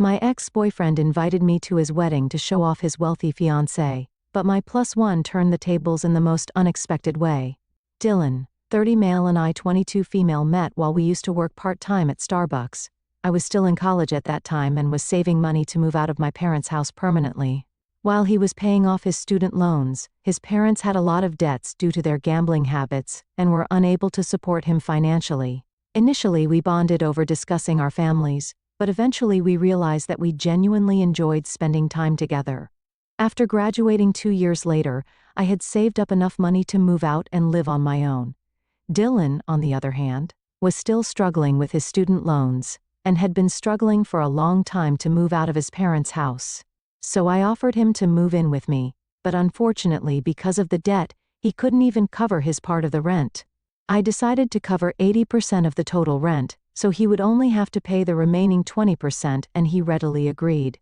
My ex-boyfriend invited me to his wedding to show off his wealthy fiancée, but my +1 turned the tables in the most unexpected way. Dylan, 30 male and I 22 female met while we used to work part-time at Starbucks. I was still in college at that time and was saving money to move out of my parents' house permanently. While he was paying off his student loans, his parents had a lot of debts due to their gambling habits and were unable to support him financially. Initially, we bonded over discussing our families, but eventually we realized that we genuinely enjoyed spending time together. After graduating 2 years later, I had saved up enough money to move out and live on my own. Dylan, on the other hand, was still struggling with his student loans and had been struggling for a long time to move out of his parents' house. So I offered him to move in with me, but unfortunately because of the debt, he couldn't even cover his part of the rent. I decided to cover 80% of the total rent, so he would only have to pay the remaining 20%, and he readily agreed.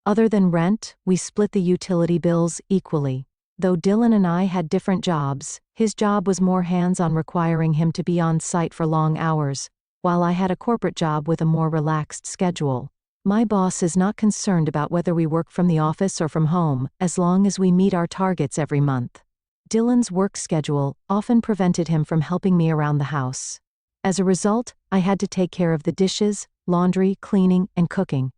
Other than rent, we split the utility bills equally. Though Dylan and I had different jobs, his job was more hands-on, requiring him to be on site for long hours, while I had a corporate job with a more relaxed schedule. My boss is not concerned about whether we work from the office or from home, as long as we meet our targets every month. Dylan's work schedule often prevented him from helping me around the house. As a result, I had to take care of the dishes, laundry, cleaning, and cooking.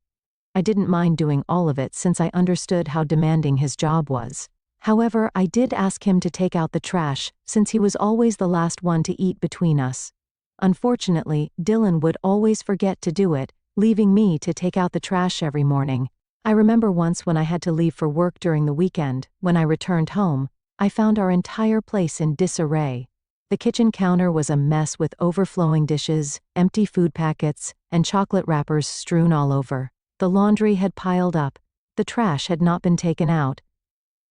I didn't mind doing all of it since I understood how demanding his job was. However, I did ask him to take out the trash, since he was always the last one to eat between us. Unfortunately, Dylan would always forget to do it, leaving me to take out the trash every morning. I remember once when I had to leave for work during the weekend. When I returned home, I found our entire place in disarray. The kitchen counter was a mess with overflowing dishes, empty food packets, and chocolate wrappers strewn all over. The laundry had piled up. The trash had not been taken out.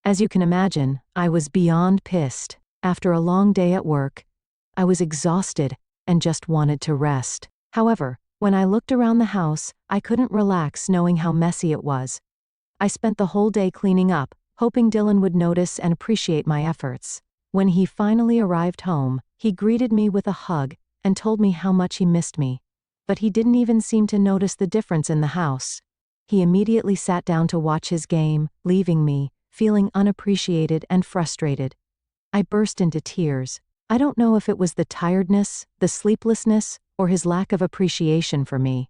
As you can imagine, I was beyond pissed. After a long day at work, I was exhausted and just wanted to rest. However, when I looked around the house, I couldn't relax knowing how messy it was. I spent the whole day cleaning up, hoping Dylan would notice and appreciate my efforts. When he finally arrived home, he greeted me with a hug and told me how much he missed me. But he didn't even seem to notice the difference in the house. He immediately sat down to watch his game, leaving me feeling unappreciated and frustrated. I burst into tears. I don't know if it was the tiredness, the sleeplessness, or his lack of appreciation for me,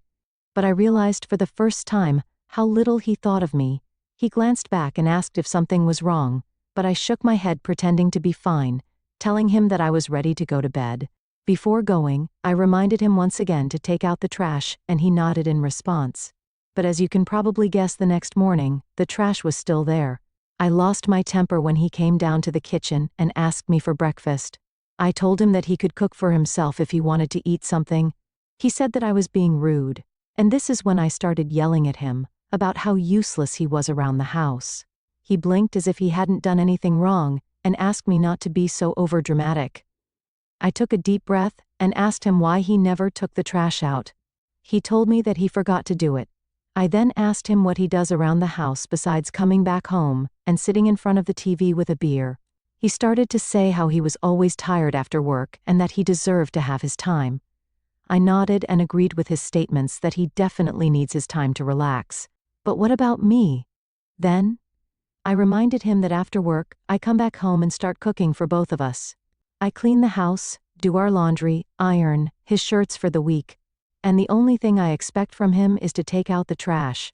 but I realized for the first time how little he thought of me. He glanced back and asked if something was wrong, but I shook my head pretending to be fine, telling him that I was ready to go to bed. Before going, I reminded him once again to take out the trash, and he nodded in response. But as you can probably guess, the next morning, the trash was still there. I lost my temper when he came down to the kitchen and asked me for breakfast. I told him that he could cook for himself if he wanted to eat something. He said that I was being rude, and this is when I started yelling at him about how useless he was around the house. He blinked as if he hadn't done anything wrong and asked me not to be so overdramatic. I took a deep breath and asked him why he never took the trash out. He told me that he forgot to do it. I then asked him what he does around the house besides coming back home and sitting in front of the TV with a beer. He started to say how he was always tired after work and that he deserved to have his time. I nodded and agreed with his statements that he definitely needs his time to relax. But what about me? Then, I reminded him that after work, I come back home and start cooking for both of us. I clean the house, do our laundry, iron his shirts for the week, and the only thing I expect from him is to take out the trash.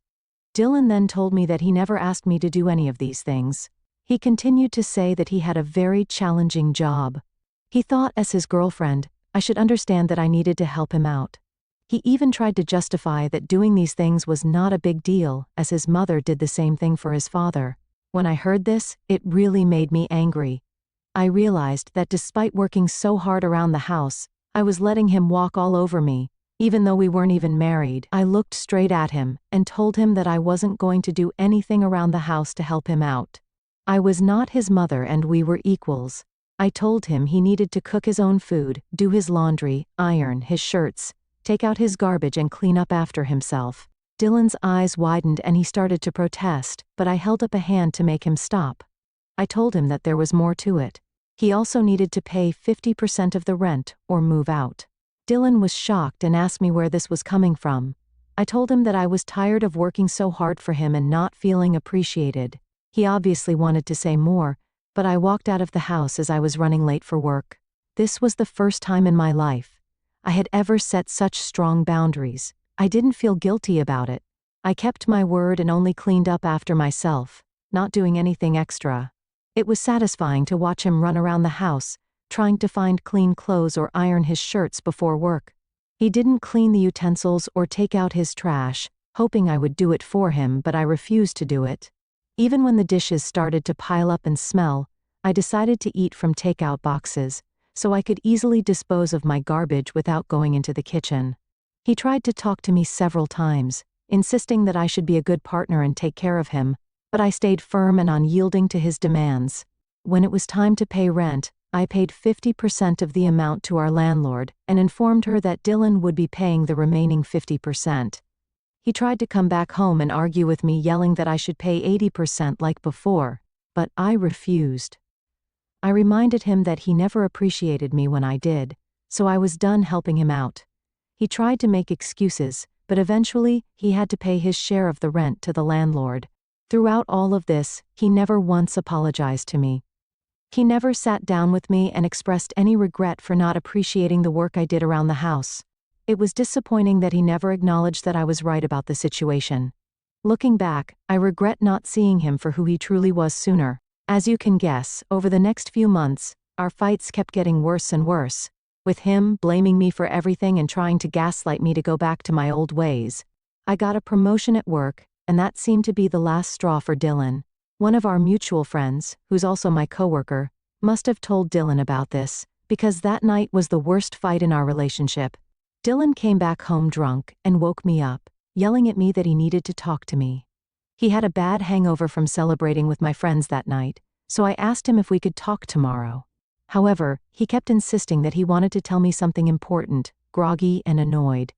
Dylan then told me that he never asked me to do any of these things. He continued to say that he had a very challenging job. He thought, as his girlfriend, I should understand that I needed to help him out. He even tried to justify that doing these things was not a big deal, as his mother did the same thing for his father. When I heard this, it really made me angry. I realized that despite working so hard around the house, I was letting him walk all over me. Even though we weren't even married, I looked straight at him and told him that I wasn't going to do anything around the house to help him out. I was not his mother and we were equals. I told him he needed to cook his own food, do his laundry, iron his shirts, take out his garbage and clean up after himself. Dylan's eyes widened and he started to protest, but I held up a hand to make him stop. I told him that there was more to it. He also needed to pay 50% of the rent or move out. Dylan was shocked and asked me where this was coming from. I told him that I was tired of working so hard for him and not feeling appreciated. He obviously wanted to say more, but I walked out of the house as I was running late for work. This was the first time in my life I had ever set such strong boundaries. I didn't feel guilty about it. I kept my word and only cleaned up after myself, not doing anything extra. It was satisfying to watch him run around the house, trying to find clean clothes or iron his shirts before work. He didn't clean the utensils or take out his trash, hoping I would do it for him, but I refused to do it. Even when the dishes started to pile up and smell, I decided to eat from takeout boxes, so I could easily dispose of my garbage without going into the kitchen. He tried to talk to me several times, insisting that I should be a good partner and take care of him, but I stayed firm and unyielding to his demands. When it was time to pay rent, I paid 50% of the amount to our landlord and informed her that Dylan would be paying the remaining 50%. He tried to come back home and argue with me, yelling that I should pay 80% like before, but I refused. I reminded him that he never appreciated me when I did, so I was done helping him out. He tried to make excuses, but eventually he had to pay his share of the rent to the landlord. Throughout all of this, he never once apologized to me. He never sat down with me and expressed any regret for not appreciating the work I did around the house. It was disappointing that he never acknowledged that I was right about the situation. Looking back, I regret not seeing him for who he truly was sooner. As you can guess, over the next few months, our fights kept getting worse and worse, with him blaming me for everything and trying to gaslight me to go back to my old ways. I got a promotion at work, and that seemed to be the last straw for Dylan. One of our mutual friends, who's also my coworker, must have told Dylan about this, because that night was the worst fight in our relationship. Dylan came back home drunk and woke me up, yelling at me that he needed to talk to me. He had a bad hangover from celebrating with my friends that night, so I asked him if we could talk tomorrow. However, he kept insisting that he wanted to tell me something important, groggy and annoyed.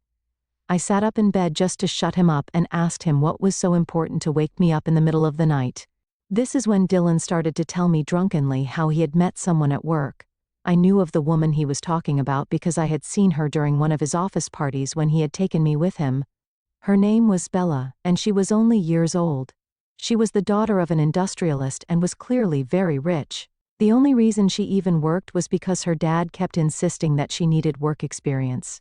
I sat up in bed just to shut him up and asked him what was so important to wake me up in the middle of the night. This is when Dylan started to tell me drunkenly how he had met someone at work. I knew of the woman he was talking about because I had seen her during one of his office parties when he had taken me with him. Her name was Bella, and she was only years old. She was the daughter of an industrialist and was clearly very rich. The only reason she even worked was because her dad kept insisting that she needed work experience.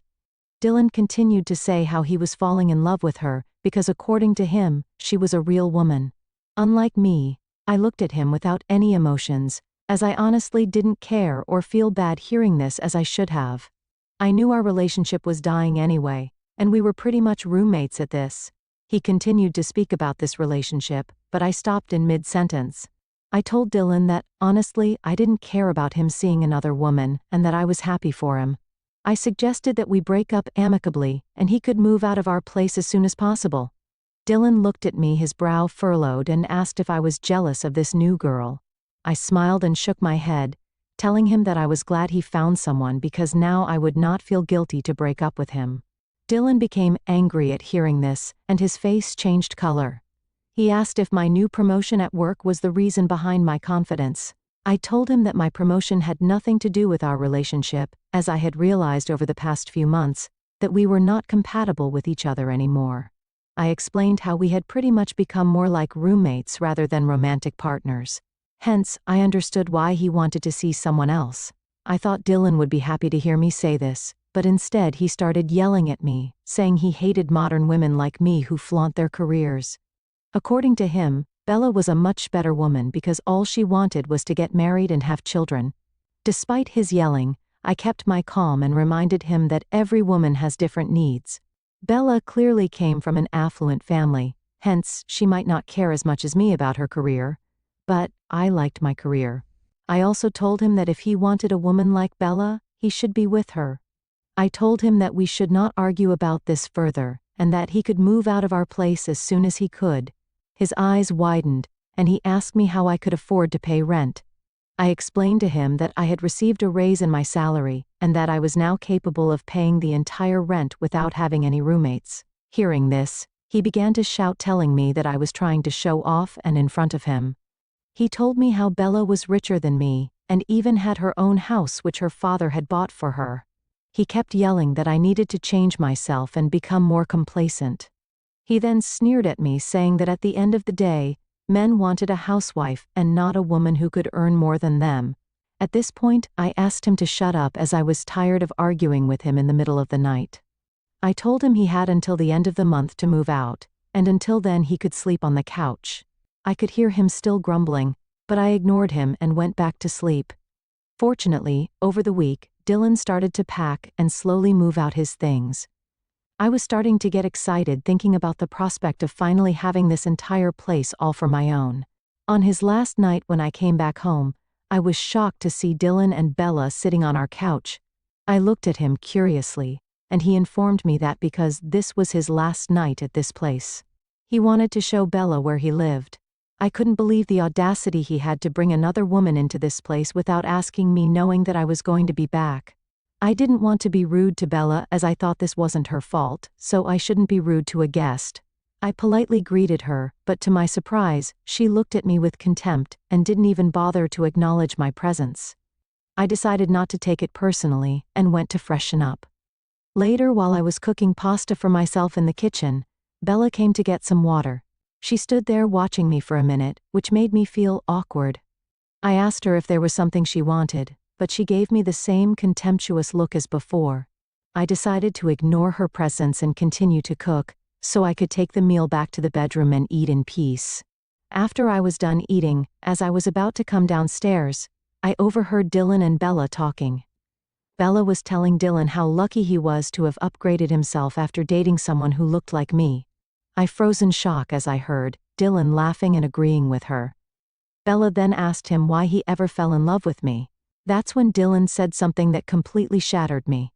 Dylan continued to say how he was falling in love with her because, according to him, she was a real woman. Unlike me, I looked at him without any emotions, as I honestly didn't care or feel bad hearing this as I should have. I knew our relationship was dying anyway, and we were pretty much roommates at this. He continued to speak about this relationship, but I stopped in mid-sentence. I told Dylan that, honestly, I didn't care about him seeing another woman and that I was happy for him. I suggested that we break up amicably and he could move out of our place as soon as possible. Dylan looked at me, his brow furrowed, and asked if I was jealous of this new girl. I smiled and shook my head, telling him that I was glad he found someone because now I would not feel guilty to break up with him. Dylan became angry at hearing this, and his face changed color. He asked if my new promotion at work was the reason behind my confidence. I told him that my promotion had nothing to do with our relationship, as I had realized over the past few months that we were not compatible with each other anymore. I explained how we had pretty much become more like roommates rather than romantic partners. Hence, I understood why he wanted to see someone else. I thought Dylan would be happy to hear me say this, but instead he started yelling at me, saying he hated modern women like me who flaunt their careers. According to him, Bella was a much better woman because all she wanted was to get married and have children. Despite his yelling, I kept my calm and reminded him that every woman has different needs. Bella clearly came from an affluent family, hence she might not care as much as me about her career. But I liked my career. I also told him that if he wanted a woman like Bella, he should be with her. I told him that we should not argue about this further, and that he could move out of our place as soon as he could. His eyes widened, and he asked me how I could afford to pay rent. I explained to him that I had received a raise in my salary, and that I was now capable of paying the entire rent without having any roommates. Hearing this, he began to shout, telling me that I was trying to show off and in front of him. He told me how Bella was richer than me, and even had her own house which her father had bought for her. He kept yelling that I needed to change myself and become more complacent. He then sneered at me, saying that at the end of the day, men wanted a housewife and not a woman who could earn more than them. At this point, I asked him to shut up as I was tired of arguing with him in the middle of the night. I told him he had until the end of the month to move out, and until then he could sleep on the couch. I could hear him still grumbling, but I ignored him and went back to sleep. Fortunately, over the week, Dylan started to pack and slowly move out his things. I was starting to get excited thinking about the prospect of finally having this entire place all for my own. On his last night when I came back home, I was shocked to see Dylan and Bella sitting on our couch. I looked at him curiously, and he informed me that because this was his last night at this place, he wanted to show Bella where he lived. I couldn't believe the audacity he had to bring another woman into this place without asking me, knowing that I was going to be back. I didn't want to be rude to Bella as I thought this wasn't her fault, so I shouldn't be rude to a guest. I politely greeted her, but to my surprise, she looked at me with contempt and didn't even bother to acknowledge my presence. I decided not to take it personally and went to freshen up. Later, while I was cooking pasta for myself in the kitchen, Bella came to get some water. She stood there watching me for a minute, which made me feel awkward. I asked her if there was something she wanted, but she gave me the same contemptuous look as before. I decided to ignore her presence and continue to cook, so I could take the meal back to the bedroom and eat in peace. After I was done eating, as I was about to come downstairs, I overheard Dylan and Bella talking. Bella was telling Dylan how lucky he was to have upgraded himself after dating someone who looked like me. I froze in shock as I heard Dylan laughing and agreeing with her. Bella then asked him why he ever fell in love with me. That's when Dylan said something that completely shattered me.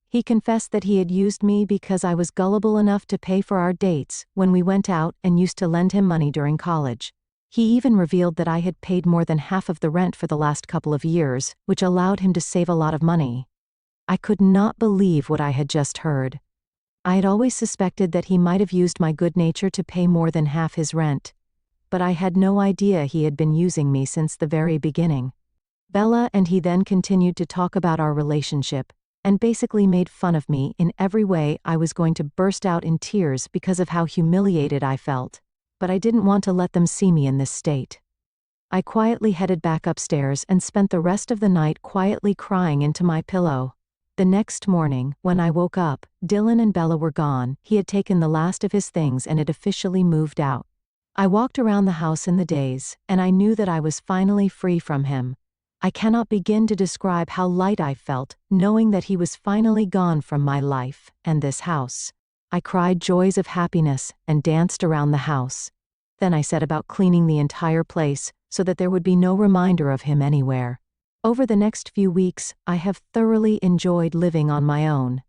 He confessed that he had used me because I was gullible enough to pay for our dates when we went out and used to lend him money during college. He even revealed that I had paid more than half of the rent for the last couple of years, which allowed him to save a lot of money. I could not believe what I had just heard. I had always suspected that he might have used my good nature to pay more than half his rent, but I had no idea he had been using me since the very beginning. Bella and he then continued to talk about our relationship, and basically made fun of me in every way. I was going to burst out in tears because of how humiliated I felt, but I didn't want to let them see me in this state. I quietly headed back upstairs and spent the rest of the night quietly crying into my pillow. The next morning, when I woke up, Dylan and Bella were gone. He had taken the last of his things and had officially moved out. I walked around the house in the daze, and I knew that I was finally free from him. I cannot begin to describe how light I felt, knowing that he was finally gone from my life and this house. I cried joys of happiness and danced around the house. Then I set about cleaning the entire place so that there would be no reminder of him anywhere. Over the next few weeks, I have thoroughly enjoyed living on my own.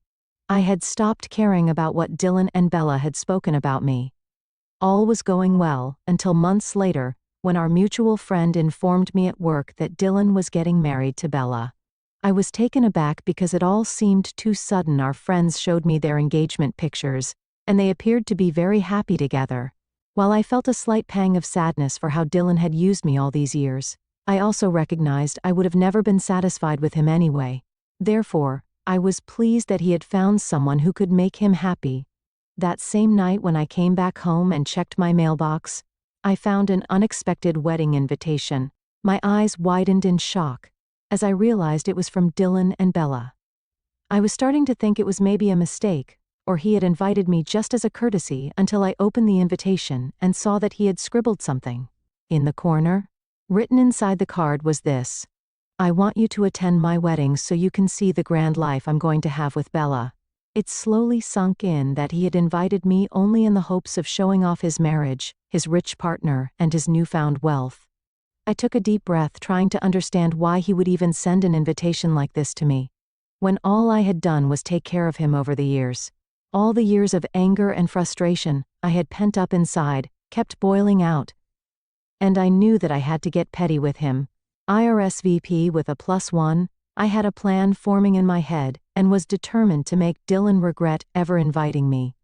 I had stopped caring about what Dylan and Bella had spoken about me. All was going well until months later, when our mutual friend informed me at work that Dylan was getting married to Bella. I was taken aback because it all seemed too sudden. Our friends showed me their engagement pictures, and they appeared to be very happy together. While I felt a slight pang of sadness for how Dylan had used me all these years, I also recognized I would have never been satisfied with him anyway. Therefore, I was pleased that he had found someone who could make him happy. That same night when I came back home and checked my mailbox, I found an unexpected wedding invitation. My eyes widened in shock as I realized it was from Dylan and Bella. I was starting to think it was maybe a mistake, or he had invited me just as a courtesy, until I opened the invitation and saw that he had scribbled something in the corner. Written inside the card was this: "I want you to attend my wedding so you can see the grand life I'm going to have with Bella." It slowly sunk in that he had invited me only in the hopes of showing off his marriage, his rich partner, and his newfound wealth. I took a deep breath, trying to understand why he would even send an invitation like this to me, when all I had done was take care of him over the years. All the years of anger and frustration I had pent up inside kept boiling out, and I knew that I had to get petty with him. IRSVP with a +1, I had a plan forming in my head and was determined to make Dylan regret ever inviting me.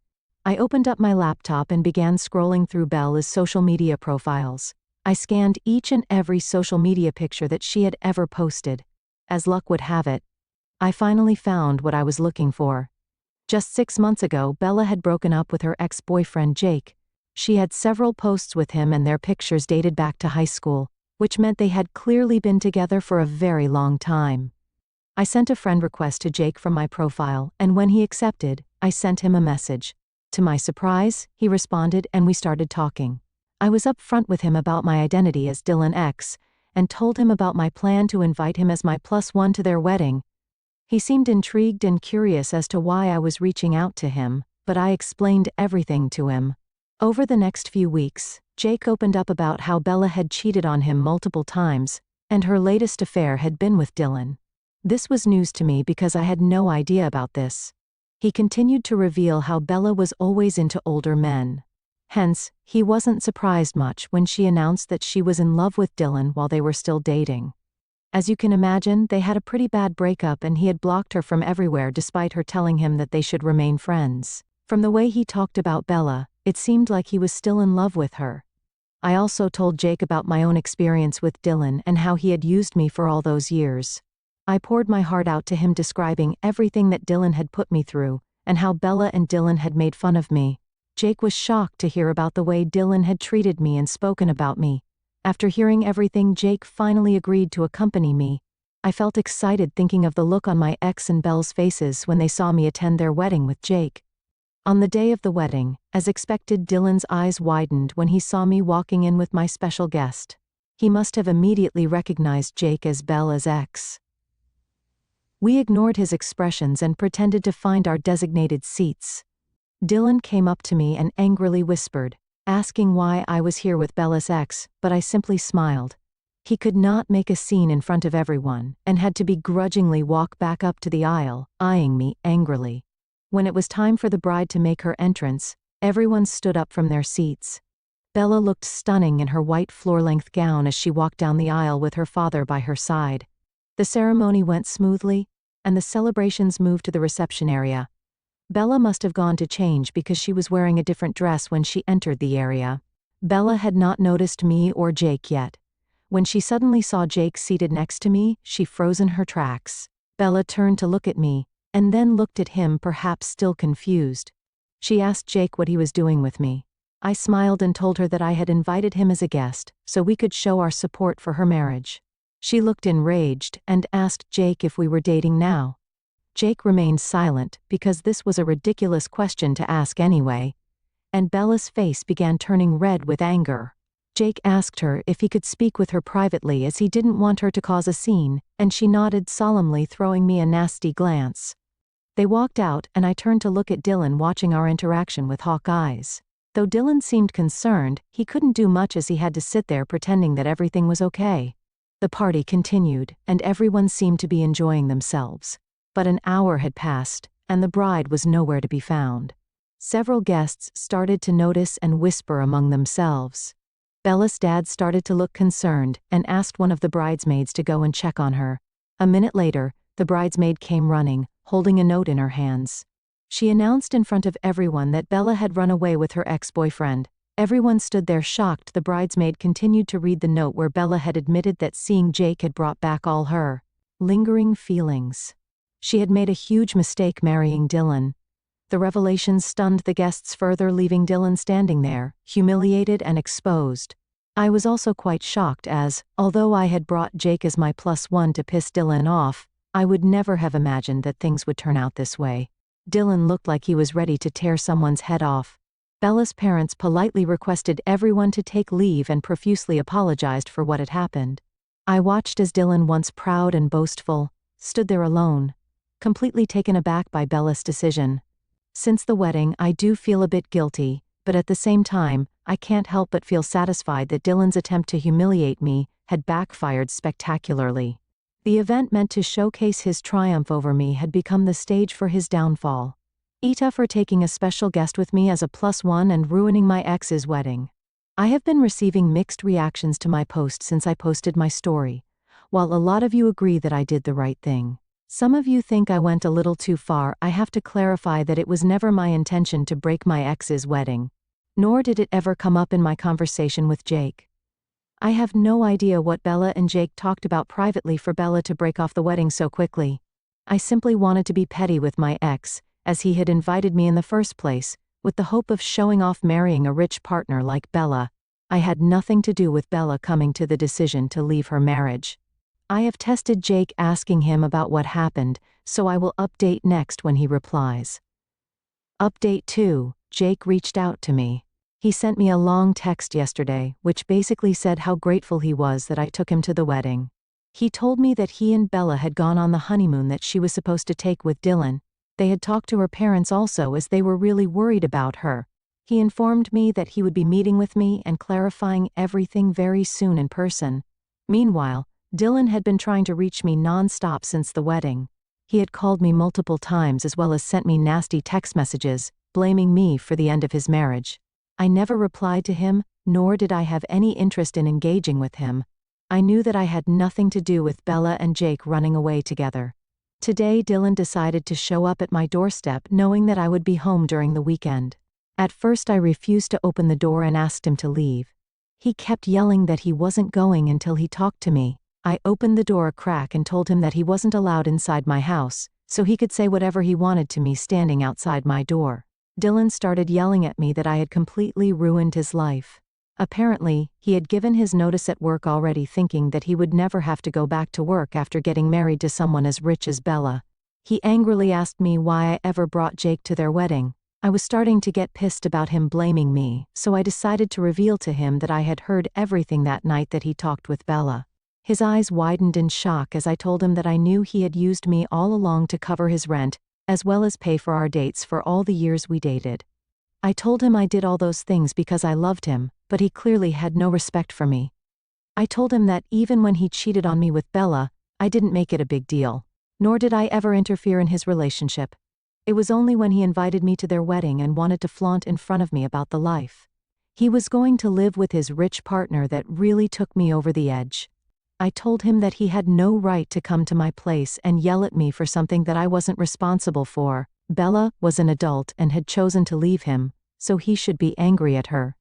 I opened up my laptop and began scrolling through Bella's social media profiles. I scanned each and every social media picture that she had ever posted. As luck would have it, I finally found what I was looking for. Just 6 months ago, Bella had broken up with her ex-boyfriend Jake. She had several posts with him and their pictures dated back to high school, which meant they had clearly been together for a very long time. I sent a friend request to Jake from my profile, and when he accepted, I sent him a message. To my surprise, he responded and we started talking. I was upfront with him about my identity as Dylan X, and told him about my plan to invite him as my +1 to their wedding. He seemed intrigued and curious as to why I was reaching out to him, but I explained everything to him. Over the next few weeks, Jake opened up about how Bella had cheated on him multiple times, and her latest affair had been with Dylan. This was news to me because I had no idea about this. He continued to reveal how Bella was always into older men. Hence, he wasn't surprised much when she announced that she was in love with Dylan while they were still dating. As you can imagine, they had a pretty bad breakup and he had blocked her from everywhere despite her telling him that they should remain friends. From the way he talked about Bella, it seemed like he was still in love with her. I also told Jake about my own experience with Dylan and how he had used me for all those years. I poured my heart out to him, describing everything that Dylan had put me through, and how Bella and Dylan had made fun of me. Jake was shocked to hear about the way Dylan had treated me and spoken about me. After hearing everything, Jake finally agreed to accompany me. I felt excited thinking of the look on my ex and Belle's faces when they saw me attend their wedding with Jake. On the day of the wedding, as expected, Dylan's eyes widened when he saw me walking in with my special guest. He must have immediately recognized Jake as Bella's ex. We ignored his expressions and pretended to find our designated seats. Dylan came up to me and angrily whispered, asking why I was here with Bella's ex, but I simply smiled. He could not make a scene in front of everyone, and had to begrudgingly walk back up to the aisle, eyeing me angrily. When it was time for the bride to make her entrance, everyone stood up from their seats. Bella looked stunning in her white floor-length gown as she walked down the aisle with her father by her side. The ceremony went smoothly, and the celebrations moved to the reception area. Bella must have gone to change because she was wearing a different dress when she entered the area. Bella had not noticed me or Jake yet. When she suddenly saw Jake seated next to me, she froze in her tracks. Bella turned to look at me, and then looked at him, perhaps still confused. She asked Jake what he was doing with me. I smiled and told her that I had invited him as a guest, so we could show our support for her marriage. She looked enraged and asked Jake if we were dating now. Jake remained silent because this was a ridiculous question to ask anyway, and Bella's face began turning red with anger. Jake asked her if he could speak with her privately as he didn't want her to cause a scene, and she nodded solemnly, throwing me a nasty glance. They walked out and I turned to look at Dylan, watching our interaction with hawk eyes. Though Dylan seemed concerned, he couldn't do much as he had to sit there pretending that everything was okay. The party continued, and everyone seemed to be enjoying themselves. But an hour had passed, and the bride was nowhere to be found. Several guests started to notice and whisper among themselves. Bella's dad started to look concerned and asked one of the bridesmaids to go and check on her. A minute later, the bridesmaid came running, holding a note in her hands. She announced in front of everyone that Bella had run away with her ex-boyfriend. Everyone stood there shocked. The bridesmaid continued to read the note where Bella had admitted that seeing Jake had brought back all her lingering feelings. She had made a huge mistake marrying Dylan. The revelation stunned the guests further, leaving Dylan standing there, humiliated and exposed. I was also quite shocked as, although I had brought Jake as my +1 to piss Dylan off, I would never have imagined that things would turn out this way. Dylan looked like he was ready to tear someone's head off. Bella's parents politely requested everyone to take leave and profusely apologized for what had happened. I watched as Dylan, once proud and boastful, stood there alone, completely taken aback by Bella's decision. Since the wedding, I do feel a bit guilty, but at the same time, I can't help but feel satisfied that Dylan's attempt to humiliate me had backfired spectacularly. The event meant to showcase his triumph over me had become the stage for his downfall. Ita for taking a special guest with me as a +1 and ruining my ex's wedding. I have been receiving mixed reactions to my post since I posted my story. While a lot of you agree that I did the right thing, some of you think I went a little too far. I have to clarify that it was never my intention to break my ex's wedding, nor did it ever come up in my conversation with Jake. I have no idea what Bella and Jake talked about privately for Bella to break off the wedding so quickly. I simply wanted to be petty with my ex, as he had invited me in the first place, with the hope of showing off marrying a rich partner like Bella. I had nothing to do with Bella coming to the decision to leave her marriage. I have tested Jake asking him about what happened, so I will update next when he replies. Update 2. Jake reached out to me. He sent me a long text yesterday, which basically said how grateful he was that I took him to the wedding. He told me that he and Bella had gone on the honeymoon that she was supposed to take with Dylan. They had talked to her parents also, as they were really worried about her. He informed me that he would be meeting with me and clarifying everything very soon in person. Meanwhile, Dylan had been trying to reach me non-stop since the wedding. He had called me multiple times as well as sent me nasty text messages, blaming me for the end of his marriage. I never replied to him, nor did I have any interest in engaging with him. I knew that I had nothing to do with Bella and Jake running away together. Today Dylan decided to show up at my doorstep knowing that I would be home during the weekend. At first I refused to open the door and asked him to leave. He kept yelling that he wasn't going until he talked to me. I opened the door a crack and told him that he wasn't allowed inside my house, so he could say whatever he wanted to me standing outside my door. Dylan started yelling at me that I had completely ruined his life. Apparently, he had given his notice at work already, thinking that he would never have to go back to work after getting married to someone as rich as Bella. He angrily asked me why I ever brought Jake to their wedding. I was starting to get pissed about him blaming me, so I decided to reveal to him that I had heard everything that night that he talked with Bella. His eyes widened in shock as I told him that I knew he had used me all along to cover his rent, as well as pay for our dates for all the years we dated. I told him I did all those things because I loved him, but he clearly had no respect for me. I told him that even when he cheated on me with Bella, I didn't make it a big deal. Nor did I ever interfere in his relationship. It was only when he invited me to their wedding and wanted to flaunt in front of me about the life he was going to live with his rich partner that really took me over the edge. I told him that he had no right to come to my place and yell at me for something that I wasn't responsible for. Bella was an adult and had chosen to leave him, so he should be angry at her.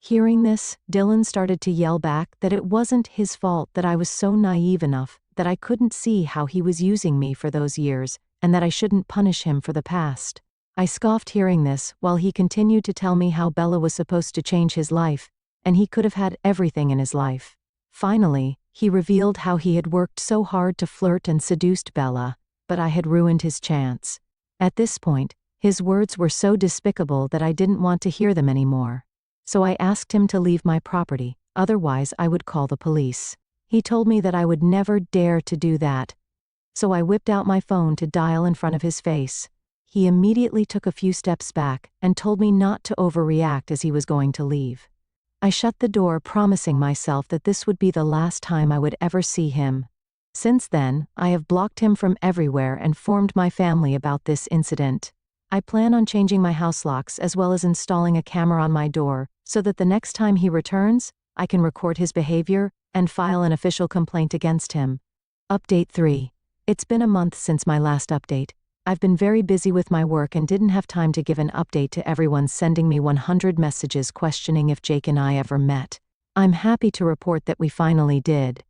Hearing this, Dylan started to yell back that it wasn't his fault, that I was so naive enough that I couldn't see how he was using me for those years, and that I shouldn't punish him for the past. I scoffed hearing this, while he continued to tell me how Bella was supposed to change his life, and he could have had everything in his life. Finally, he revealed how he had worked so hard to flirt and seduced Bella, but I had ruined his chance. At this point, his words were so despicable that I didn't want to hear them anymore. So I asked him to leave my property, otherwise I would call the police. He told me that I would never dare to do that. So I whipped out my phone to dial in front of his face. He immediately took a few steps back and told me not to overreact as he was going to leave. I shut the door, promising myself that this would be the last time I would ever see him. Since then, I have blocked him from everywhere and informed my family about this incident. I plan on changing my house locks as well as installing a camera on my door, so that the next time he returns, I can record his behavior and file an official complaint against him. Update 3. It's been a month since my last update. I've been very busy with my work and didn't have time to give an update to everyone sending me 100 messages questioning if Jake and I ever met. I'm happy to report that we finally did.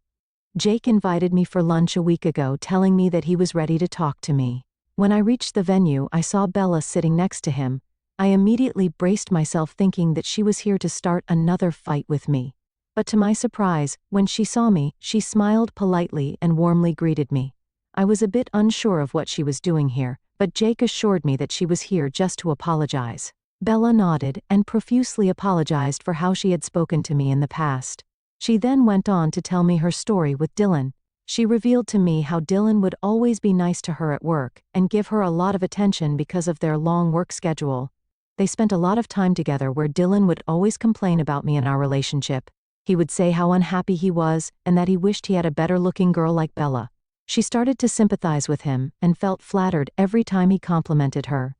Jake invited me for lunch a week ago, telling me that he was ready to talk to me. When I reached the venue, I saw Bella sitting next to him. I immediately braced myself, thinking that she was here to start another fight with me. But to my surprise, when she saw me, she smiled politely and warmly greeted me. I was a bit unsure of what she was doing here, but Jake assured me that she was here just to apologize. Bella nodded and profusely apologized for how she had spoken to me in the past. She then went on to tell me her story with Dylan. She revealed to me how Dylan would always be nice to her at work and give her a lot of attention because of their long work schedule. They spent a lot of time together where Dylan would always complain about me and our relationship. He would say how unhappy he was and that he wished he had a better-looking girl like Bella. She started to sympathize with him and felt flattered every time he complimented her.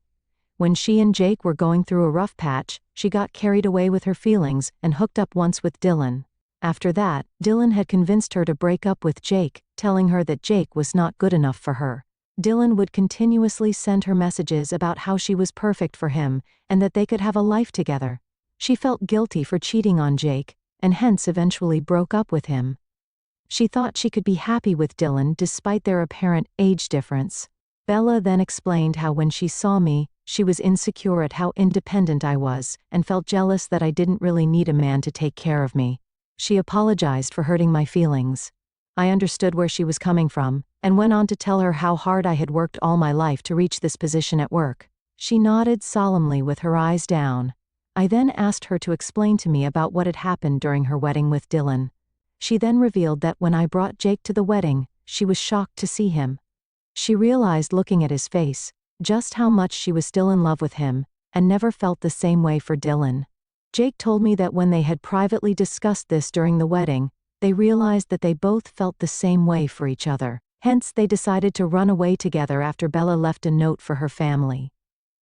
When she and Jake were going through a rough patch, she got carried away with her feelings and hooked up once with Dylan. After that, Dylan had convinced her to break up with Jake, telling her that Jake was not good enough for her. Dylan would continuously send her messages about how she was perfect for him and that they could have a life together. She felt guilty for cheating on Jake, and hence eventually broke up with him. She thought she could be happy with Dylan despite their apparent age difference. Bella then explained how when she saw me, she was insecure at how independent I was, and felt jealous that I didn't really need a man to take care of me. She apologized for hurting my feelings. I understood where she was coming from, and went on to tell her how hard I had worked all my life to reach this position at work. She nodded solemnly with her eyes down. I then asked her to explain to me about what had happened during her wedding with Dylan. She then revealed that when I brought Jake to the wedding, she was shocked to see him. She realized looking at his face, just how much she was still in love with him, and never felt the same way for Dylan. Jake told me that when they had privately discussed this during the wedding, they realized that they both felt the same way for each other. Hence, they decided to run away together after Bella left a note for her family.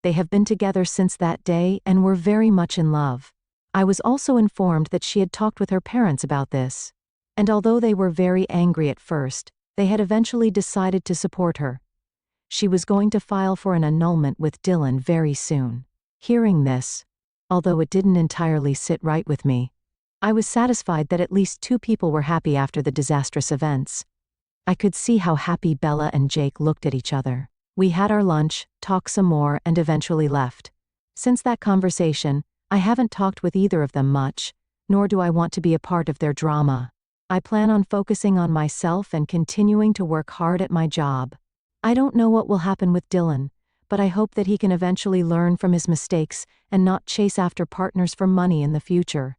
They have been together since that day and were very much in love. I was also informed that she had talked with her parents about this. And although they were very angry at first, they had eventually decided to support her. She was going to file for an annulment with Dylan very soon. Hearing this, although it didn't entirely sit right with me, I was satisfied that at least two people were happy after the disastrous events. I could see how happy Bella and Jake looked at each other. We had our lunch, talked some more, and eventually left. Since that conversation, I haven't talked with either of them much, nor do I want to be a part of their drama. I plan on focusing on myself and continuing to work hard at my job. I don't know what will happen with Dylan, but I hope that he can eventually learn from his mistakes and not chase after partners for money in the future.